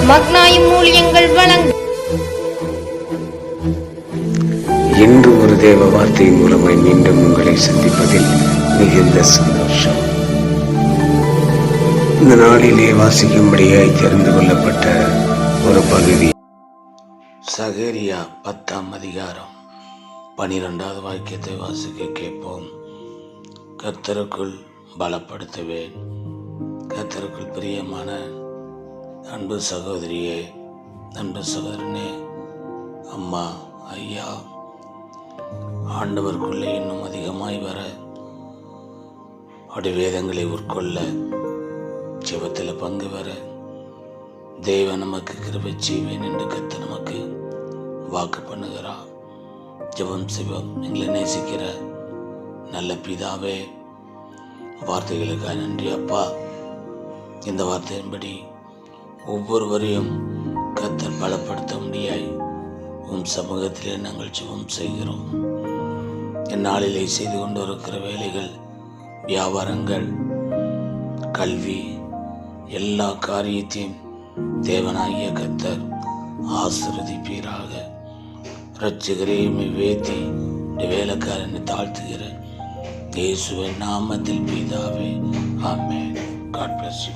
மக்னாயும் ஊழியங்கள் வழங்கும் இன்று ஒரு தேவ வார்த்தை மூலமாய் மீண்டும் உங்களை சந்திப்பதில் மிகுந்த சந்தோஷம். இந்த நாளிலே வாசிக்கும்படியாய் தெரிந்து கொள்ளப்பட்ட ஒரு பகுதி சகரியா 10ஆம் அதிகாரம் 12வது வாக்கியத்தை வாசிக்க கேட்போம். கர்த்தருக்குள் பலப்படுத்துவேன். கர்த்தருக்குள் பிரியமான அன்பு சகோதரியே, அன்பு சகோதரனே, அம்மா, ஐயா, ஆண்டவருக்குள்ளே இன்னும் அதிகமாய் வர, அவருடைய வேதங்களை உட்கொள்ள, ஜெபத்தில் பங்கு வர தேவன் நமக்கு கிருபை செய்வேன் என்று கர்த்தர் நமக்கு வாக்கு பண்ணுகிறார். ஜெபம் செய்வோம். எங்களை நேசிக்கிற நல்ல பிதாவே, வார்த்தைகளுக்காக நன்றி அப்பா. இந்த வார்த்தையின்படி ஒவ்வொருவரையும் கர்த்தர் பலப்படுத்த முடியாய் உம் சமூகத்திலே நாங்கள் ஜெபம் செய்கிறோம். இந்நாளிலே செய்து கொண்டு இருக்கிற வேலைகள், வியாபாரங்கள், கல்வி, எல்லா காரியத்தையும் தேவனாகிய கர்த்தர் ஆசீர்வதிப்பீராக. இரட்சகரையுமே வேத்தி வேலைக்காரனை தாழ்த்துகிற இயேசுவின் நாமத்தில் பிதாவே, ஆமென். God bless you.